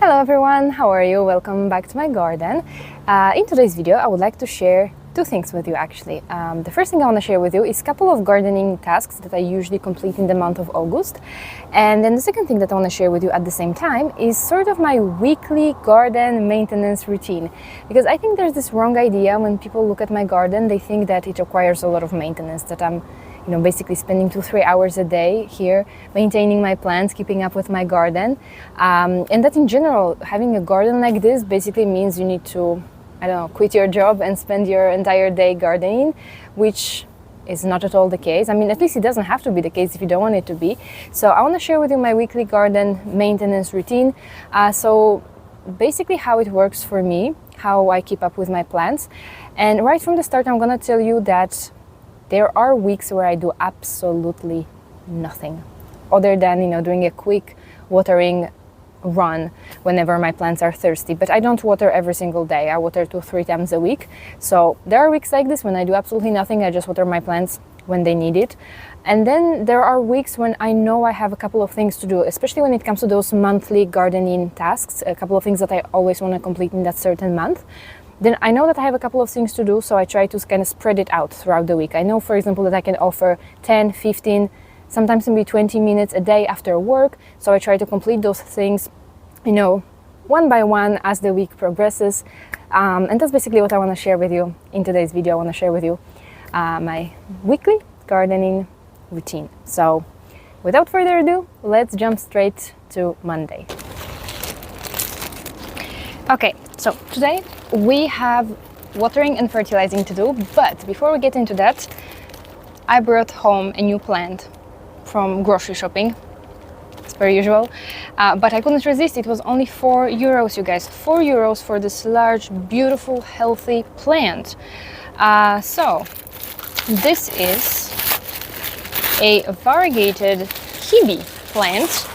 Hello everyone, how are you? Welcome back to my garden. In today's video I would like to share two things with you actually. The first thing I want to share with you is a couple of gardening tasks that I usually complete in the month of August. And then the second thing that I want to share with you at the same time is sort of my weekly garden maintenance routine. Because I think there's this wrong idea when people look at my garden, they think that it requires a lot of maintenance, that I'm basically spending 2-3 hours a day here maintaining my plants, keeping up with my garden. And that in general, having a garden like this basically means you need to, quit your job and spend your entire day gardening, which is not at all the case. At least it doesn't have to be the case if you don't want it to be. So I want to share with you my weekly garden maintenance routine. So basically how it works for me, how I keep up with my plants. And right from the start, I'm going to tell you that there are weeks where I do absolutely nothing other than, doing a quick watering run whenever my plants are thirsty. But I don't water every single day. I water 2-3 times a week. So there are weeks like this when I do absolutely nothing. I just water my plants when they need it. And then there are weeks when I know I have a couple of things to do, especially when it comes to those monthly gardening tasks, a couple of things that I always want to complete in that certain month. Then I know that I have a couple of things to do, so I try to kind of spread it out throughout the week. I know, for example, that I can offer 10, 15, sometimes maybe 20 minutes a day after work. So I try to complete those things, one by one as the week progresses. And that's basically what I want to share with you in today's video. I want to share with you my weekly gardening routine. So without further ado, let's jump straight to Monday. Okay, so today we have watering and fertilizing to do, but before we get into that, I brought home a new plant from grocery shopping. It's per usual, but I couldn't resist. It was only €4, you guys. €4 for this large, beautiful, healthy plant. So this is a variegated kiwi plant.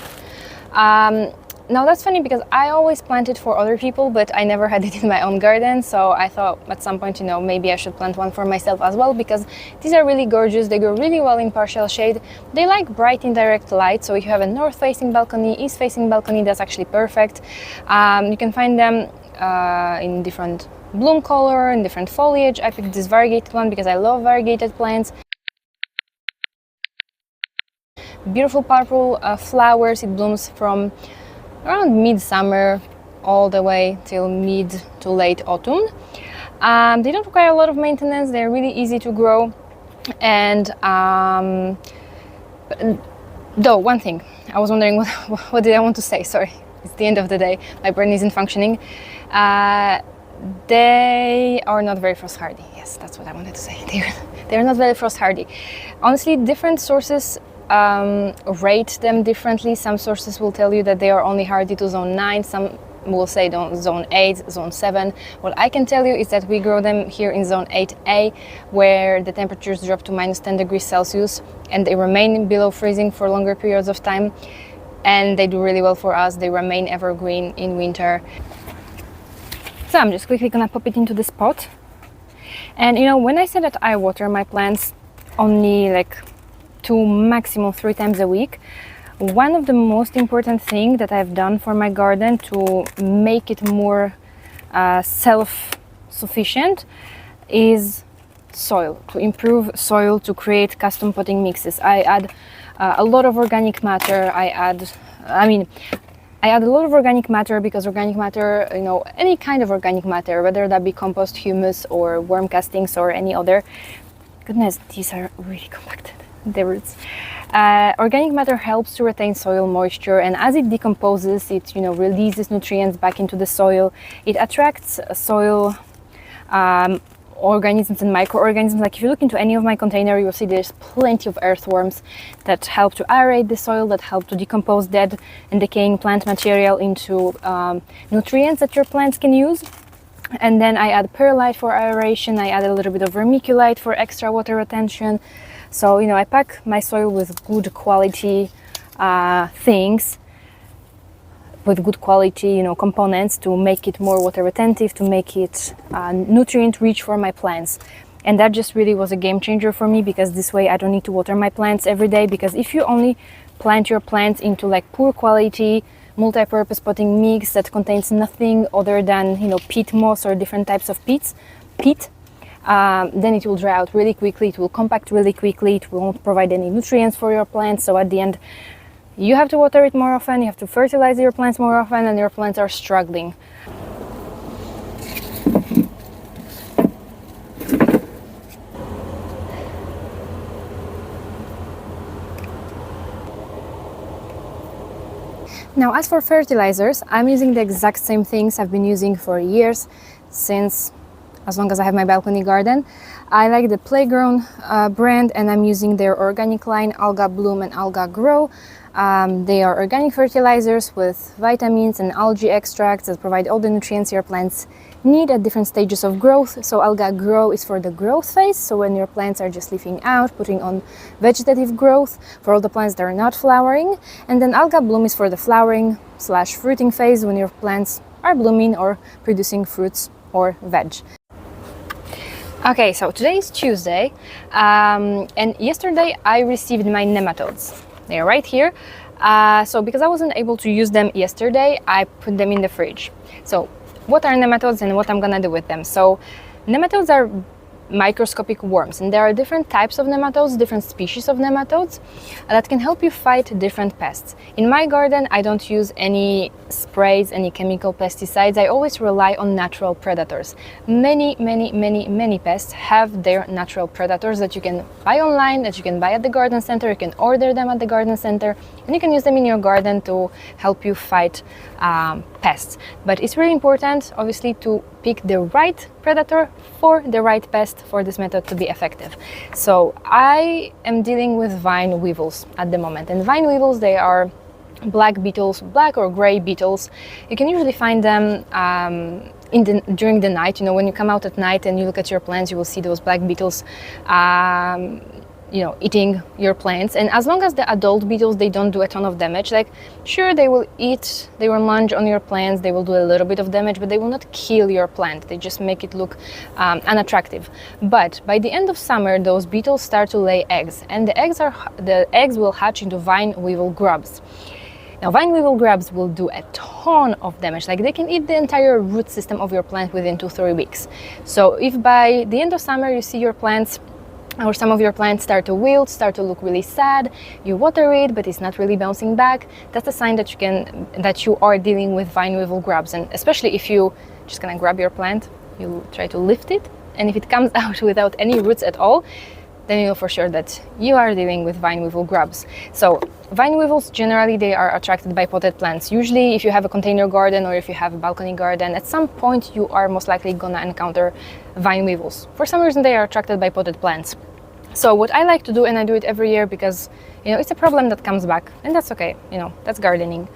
Now that's funny because I always planted for other people, but I never had it in my own garden. So I thought at some point, maybe I should plant one for myself as well, because these are really gorgeous. They grow really well in partial shade. They like bright indirect light. So if you have a north-facing balcony, east-facing balcony, that's actually perfect. You can find them in different bloom color and different foliage. I picked this variegated one because I love variegated plants. Beautiful purple flowers. It blooms from around mid-summer all the way till mid to late autumn. They don't require a lot of maintenance. They're really easy to grow. And though one thing, I was wondering what did I want to say? Sorry, it's the end of the day. My brain isn't functioning. They are not very frost hardy. Yes, that's what I wanted to say. They're not very frost hardy. Honestly, different sources rate them differently. Some sources will tell you that they are only hardy to zone 9, some will say zone 8, zone 7. What I can tell you is that we grow them here in zone 8A, where the temperatures drop to -10 degrees Celsius and they remain below freezing for longer periods of time, and they do really well for us. They remain evergreen in winter. So I'm just quickly gonna pop it into this pot. And when I said that I water my plants only like 2, maximum 3 times a week, one of the most important things that I've done for my garden to make it more self-sufficient is soil, to improve soil, to create custom potting mixes. I add a lot of organic matter. I add a lot of organic matter because organic matter, any kind of organic matter, whether that be compost, humus, or worm castings, or any other. Goodness, these are really compacted. The roots. Organic matter helps to retain soil moisture, and as it decomposes, it releases nutrients back into the soil. It attracts soil organisms and microorganisms. Like if you look into any of my container, you'll see there's plenty of earthworms that help to aerate the soil, that help to decompose dead and decaying plant material into nutrients that your plants can use. And then I add perlite for aeration. I add a little bit of vermiculite for extra water retention. So, I pack my soil with good quality things, with good quality, components to make it more water retentive, to make it nutrient rich for my plants. And that just really was a game changer for me, because this way I don't need to water my plants every day. Because if you only plant your plants into like poor quality multi-purpose potting mix that contains nothing other than, you know, peat moss or different types of peat, then it will dry out really quickly, it will compact really quickly, it won't provide any nutrients for your plants. So at the end, you have to water it more often, you have to fertilize your plants more often, and your plants are struggling. Now, as for fertilizers, I'm using the exact same things I've been using for years, since as long as I have my balcony garden. I like the Playground brand, and I'm using their organic line, Alga Bloom and Alga Grow. They are organic fertilizers with vitamins and algae extracts that provide all the nutrients your plants need at different stages of growth. So Alga Grow is for the growth phase, so when your plants are just leafing out, putting on vegetative growth for all the plants that are not flowering. And then Alga Bloom is for the flowering / fruiting phase, when your plants are blooming or producing fruits or veg. Okay, so today is Tuesday, and yesterday I received my nematodes. They are right here. So because I wasn't able to use them yesterday, I put them in the fridge. So what are nematodes and what I'm gonna do with them? So nematodes are microscopic worms, and there are different types of nematodes, different species of nematodes that can help you fight different pests. In my garden, I don't use any sprays, any chemical pesticides. I always rely on natural predators. Many pests have their natural predators that you can buy online, that you can buy at the garden center, you can order them at the garden center, and you can use them in your garden to help you fight pests. But it's really important, obviously, to pick the right predator for the right pest for this method to be effective. So I am dealing with vine weevils at the moment, and vine weevils, they are black beetles, black or gray beetles. You can usually find them during the night. You know, when you come out at night and you look at your plants, you will see those black beetles you know, eating your plants. And as long as the adult beetles, they don't do a ton of damage, like, sure, they will eat, they will munch on your plants, they will do a little bit of damage, but they will not kill your plant. They just make it look unattractive. But by the end of summer, those beetles start to lay eggs, and the eggs will hatch into vine weevil grubs. Now, vine weevil grubs will do a ton of damage, like they can eat the entire root system of your plant within 2-3 weeks. So if by the end of summer you see your plants, or some of your plants, start to wilt, start to look really sad, you water it but it's not really bouncing back, that's a sign that you are dealing with vine weevil grubs. And especially if you just gonna grab your plant, you try to lift it, and if it comes out without any roots at all, then you know for sure that you are dealing with vine weevil grubs. So vine weevils, generally, they are attracted by potted plants. Usually if you have a container garden or if you have a balcony garden, at some point you are most likely gonna encounter vine weevils. For some reason, they are attracted by potted plants. So what I like to do, and I do it every year because, you know, it's a problem that comes back, and that's okay, you know, that's gardening.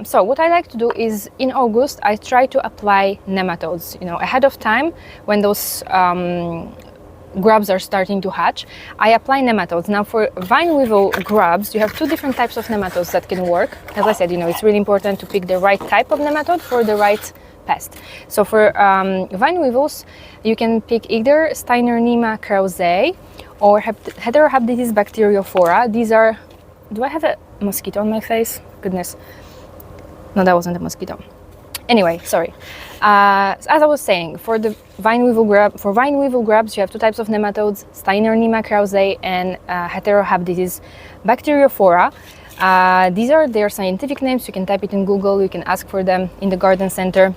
So what I like to do is, in August, I try to apply nematodes, you know, ahead of time, when those grubs are starting to hatch. I apply nematodes. Now, for vine weevil grubs, you have two different types of nematodes that can work. As I said, you know, it's really important to pick the right type of nematode for the right pest. So for vine weevils, you can pick either Steinernema kraussei or Heterohabditis bacteriophora. These are... Do I have a mosquito on my face? Goodness. No, that wasn't a mosquito. Anyway, sorry. As I was saying, for the vine weevil grubs, you have two types of nematodes: Steinernema kraussei and Heterohabditis bacteriophora. These are their scientific names. You can type it in Google. You can ask for them in the garden center.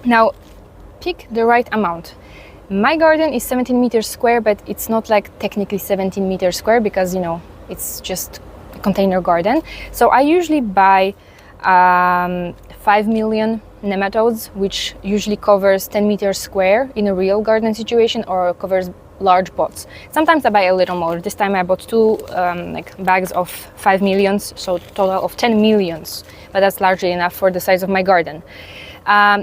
Now, pick the right amount. My garden is 17 meters square, but it's not like technically 17 meters square because, you know, it's just a container garden. So I usually buy 5 million nematodes, which usually covers 10 meters square in a real garden situation, or covers large pots. Sometimes I buy a little more. This time I bought two bags of 5 millions, so total of 10 millions, but that's largely enough for the size of my garden.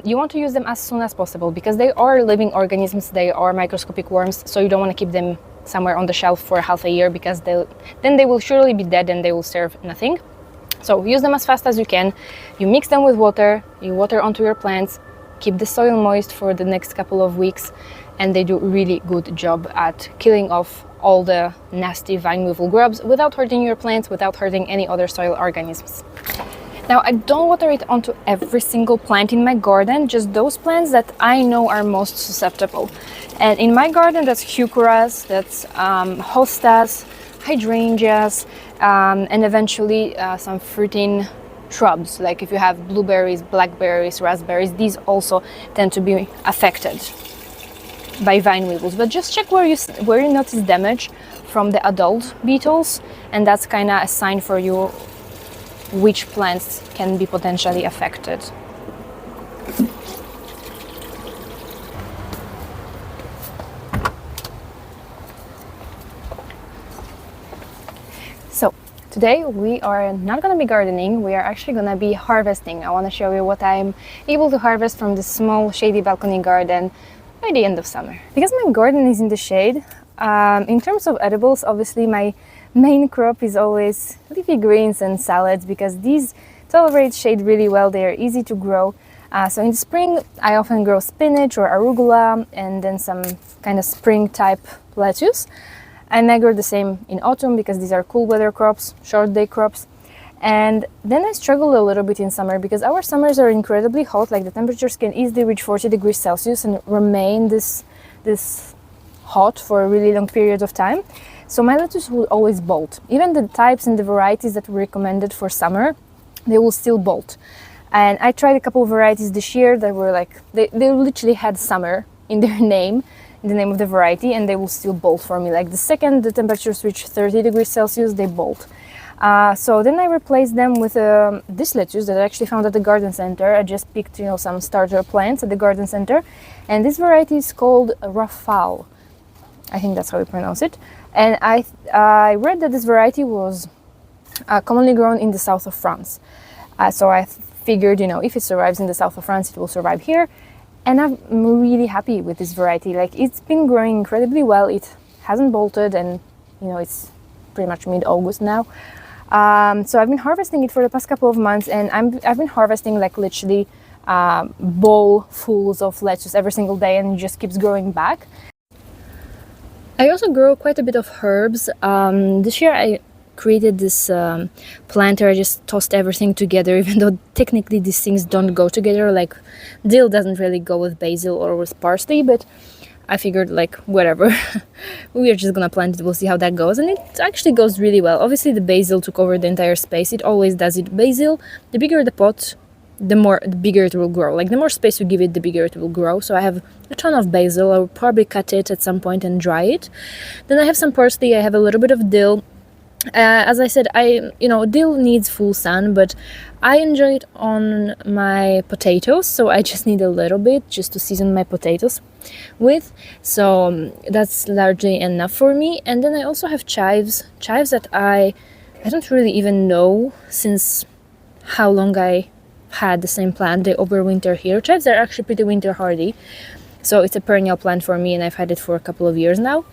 You want to use them as soon as possible because they are living organisms, they are microscopic worms, so you don't want to keep them somewhere on the shelf for half a year because then they will surely be dead and they will serve nothing. So use them as fast as you can. You mix them with water, you water onto your plants, keep the soil moist for the next couple of weeks, and they do a really good job at killing off all the nasty vine weevil grubs without hurting your plants, without hurting any other soil organisms. Now, I don't water it onto every single plant in my garden, just those plants that I know are most susceptible. And in my garden, that's heucheras, that's hostas, hydrangeas, and eventually some fruiting shrubs. Like if you have blueberries, blackberries, raspberries, these also tend to be affected by vine weevils. But just check where you notice damage from the adult beetles, and that's kind of a sign for you which plants can be potentially affected. So today we are not going to be gardening, we are actually going to be harvesting. I want to show you what I'm able to harvest from this small shady balcony garden by the end of summer. Because my garden is in the shade, in terms of edibles, obviously my main crop is always leafy greens and salads, because these tolerate shade really well. They are easy to grow. So in the spring, I often grow spinach or arugula and then some kind of spring type lettuce. And I grow the same in autumn because these are cool weather crops, short day crops. And then I struggle a little bit in summer because our summers are incredibly hot. Like the temperatures can easily reach 40 degrees Celsius and remain this hot for a really long period of time. So my lettuce will always bolt. Even the types and the varieties that were recommended for summer, they will still bolt. And I tried a couple of varieties this year that were like, they literally had summer in their name, in the name of the variety, and they will still bolt for me. Like the second the temperatures reach 30 degrees Celsius, they bolt. So then I replaced them with this lettuce that I actually found at the garden center. I just picked, some starter plants at the garden center. And this variety is called Rafale. I think that's how you pronounce it. And I read that this variety was commonly grown in the south of France. So I figured, if it survives in the south of France, it will survive here. And I'm really happy with this variety. Like, it's been growing incredibly well. It hasn't bolted, and it's pretty much mid-August now. So I've been harvesting it for the past couple of months, and I've been harvesting like literally bowlfuls of lettuce every single day, and it just keeps growing back. I also grow quite a bit of herbs. This year I created this planter. I just tossed everything together, even though technically these things don't go together. Like dill doesn't really go with basil or with parsley, but I figured like whatever, we are just gonna plant it, we'll see how that goes. And it actually goes really well. Obviously the basil took over the entire space. It always does it. Basil, the bigger the pot, the bigger it will grow. Like the more space you give it, the bigger it will grow. So I have a ton of basil. I will probably cut it at some point and dry it. Then I have some parsley. I have a little bit of dill. As I said, dill needs full sun, but I enjoy it on my potatoes, so I just need a little bit just to season my potatoes with. So that's largely enough for me. And then I also have chives that I don't really even know since how long I had the same plant. They overwinter here. Chives are actually pretty winter hardy, so it's a perennial plant for me, and I've had it for a couple of years now.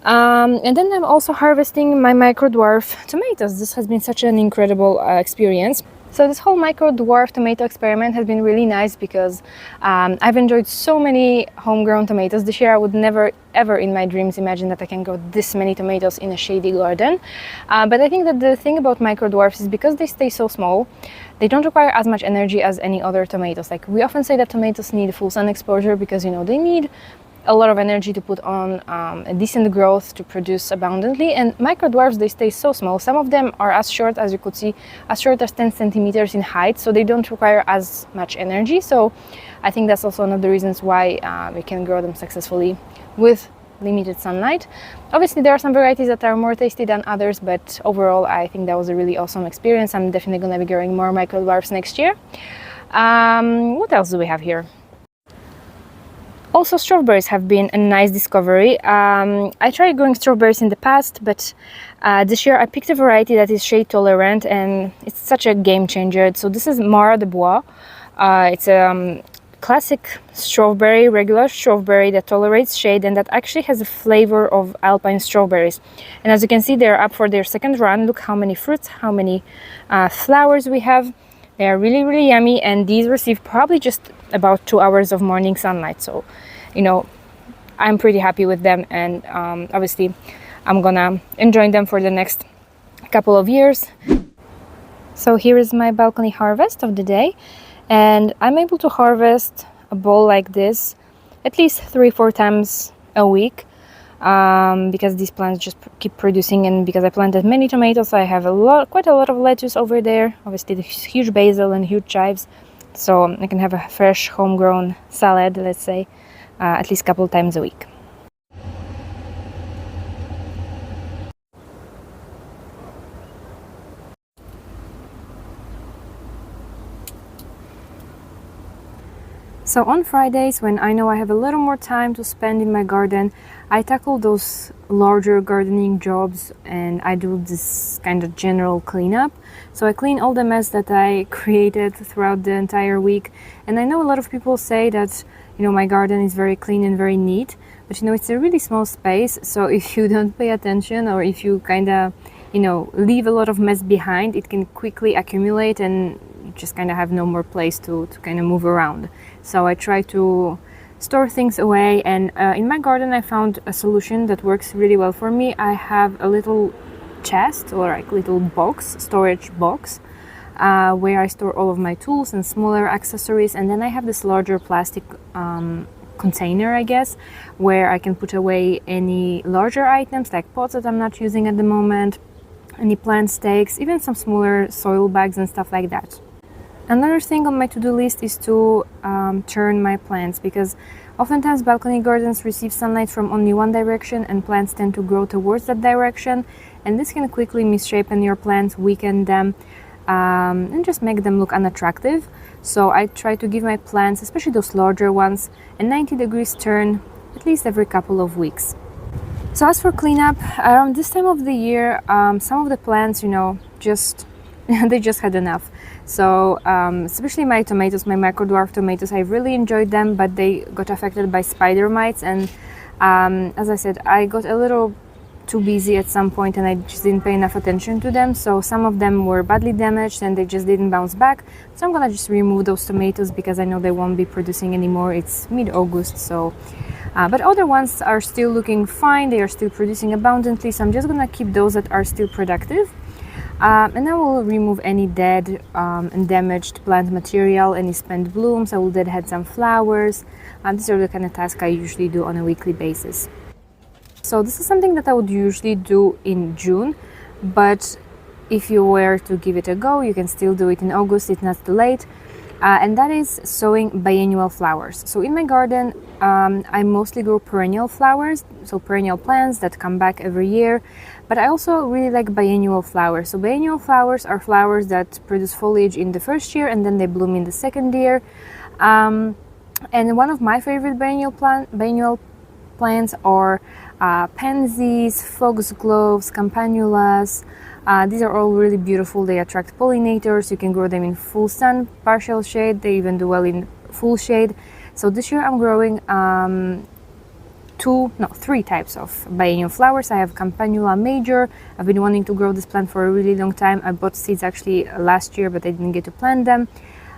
And then I'm also harvesting my micro dwarf tomatoes. This has been such an incredible experience. So this whole micro dwarf tomato experiment has been really nice because I've enjoyed so many homegrown tomatoes this year. I would never ever in my dreams imagine that I can grow this many tomatoes in a shady garden. But I think that the thing about micro dwarfs is because they stay so small, they don't require as much energy as any other tomatoes. Like we often say that tomatoes need full sun exposure because they need a lot of energy to put on a decent growth to produce abundantly. And micro dwarfs, they stay so small. Some of them are as short, as you could see, as short as 10 centimeters in height, so they don't require as much energy. So I think that's also one of the reasons why we can grow them successfully with limited sunlight. Obviously there are some varieties that are more tasty than others, but overall I think that was a really awesome experience. I'm definitely going to be growing more micro dwarfs next year. What else do we have here? Also, strawberries have been a nice discovery. I tried growing strawberries in the past, but this year I picked a variety that is shade tolerant, and it's such a game changer. So this is Mara de Bois. It's a classic strawberry, regular strawberry that tolerates shade and that actually has a flavor of alpine strawberries. And as you can see, they're up for their second run. Look how many fruits, how many flowers we have. They are really, really yummy, and these receive probably just about 2 hours of morning sunlight. So, I'm pretty happy with them, and obviously I'm gonna enjoy them for the next couple of years. So here is my balcony harvest of the day, and I'm able to harvest a bowl like this at least 3-4 times a week, because these plants just keep producing, and because I planted many tomatoes, I have quite a lot of lettuce over there, obviously the huge basil and huge chives, so I can have a fresh homegrown salad, let's say, at least a couple times a week. So on Fridays, when I know I have a little more time to spend in my garden, I tackle those larger gardening jobs and I do this kind of general cleanup. So I clean all the mess that I created throughout the entire week. And I know a lot of people say that, you know, my garden is very clean and very neat, but you know, it's a really small space. So if you don't pay attention, or if you kind of, you know, leave a lot of mess behind, it can quickly accumulate and you just kind of have no more place to kind of move around. So I try to store things away, and in my garden I found a solution that works really well for me. I have a little chest, or like little box, storage box, where I store all of my tools and smaller accessories, and then I have this larger plastic container, I guess, where I can put away any larger items like pots that I'm not using at the moment, any plant stakes, even some smaller soil bags and stuff like that. Another thing on my to-do list is to turn my plants, because oftentimes balcony gardens receive sunlight from only one direction and plants tend to grow towards that direction, and this can quickly misshapen your plants, weaken them, and just make them look unattractive. So I try to give my plants, especially those larger ones, a 90 degrees turn at least every couple of weeks. So as for cleanup, around this time of the year, some of the plants, you know, just they just had enough. So especially my tomatoes, my micro dwarf tomatoes, I really enjoyed them, but they got affected by spider mites, and as I said, I got a little too busy at some point and I just didn't pay enough attention to them. So some of them were badly damaged and they just didn't bounce back. So I'm gonna just remove those tomatoes because I know they won't be producing anymore. It's mid-August, so but other ones are still looking fine, they are still producing abundantly, so I'm just gonna keep those that are still productive. And I will remove any dead and damaged plant material, any spent blooms. I will deadhead some flowers. These are the kind of tasks I usually do on a weekly basis. So this is something that I would usually do in June, but if you were to give it a go, you can still do it in August, it's not too late. And that is sowing biennial flowers. So in my garden, I mostly grow perennial flowers, so perennial plants that come back every year. But I also really like biennial flowers. So biennial flowers are flowers that produce foliage in the first year and then they bloom in the second year. And one of my favorite biennial plants are pansies, foxgloves, campanulas. These are all really beautiful. They attract pollinators. You can grow them in full sun, partial shade. They even do well in full shade. So this year I'm growing 3 types of biennial flowers. I have Campanula major. I've been wanting to grow this plant for a really long time. I bought seeds actually last year, but I didn't get to plant them.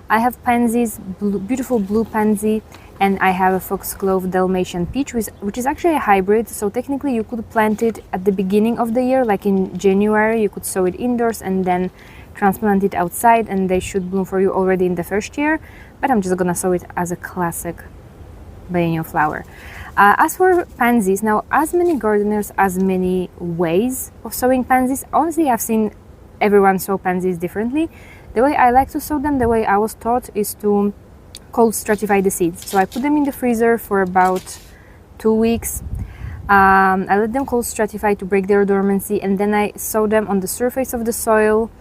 I have pansies, beautiful blue pansy, and I have a foxglove Dalmatian peach, which is actually a hybrid. So technically you could plant it at the beginning of the year, like in January. You could sow it indoors and then transplant it outside, and they should bloom for you already in the first year. But I'm just gonna sow it as a classic biennial flower. As for pansies, now as many gardeners, as many ways of sowing pansies. Honestly, I've seen everyone sow pansies differently. The way I like to sow them, the way I was taught, is to cold stratify the seeds. So I put them in the freezer for about 2 weeks. I let them cold stratify to break their dormancy, and then I sow them on the surface of the soil,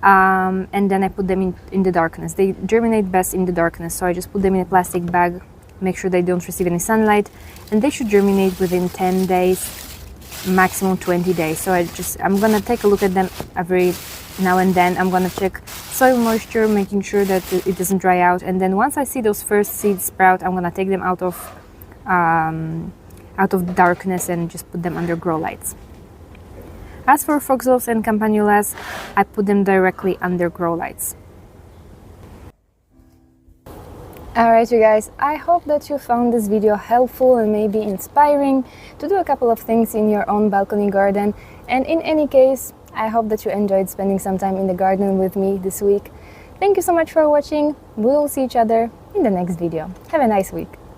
and then I put them in the darkness. They germinate best in the darkness, so I just put them in a plastic bag, make sure they don't receive any sunlight, and they should germinate within 10 days, maximum 20 days. So I'm gonna take a look at them every now and then. I'm gonna check soil moisture, making sure that it doesn't dry out, and then once I see those first seeds sprout, I'm gonna take them out of darkness and just put them under grow lights. As for foxgloves and campanulas, I put them directly under grow lights. Alright you guys, I hope that you found this video helpful and maybe inspiring to do a couple of things in your own balcony garden. And in any case, I hope that you enjoyed spending some time in the garden with me this week. Thank you so much for watching. We will see each other in the next video. Have a nice week.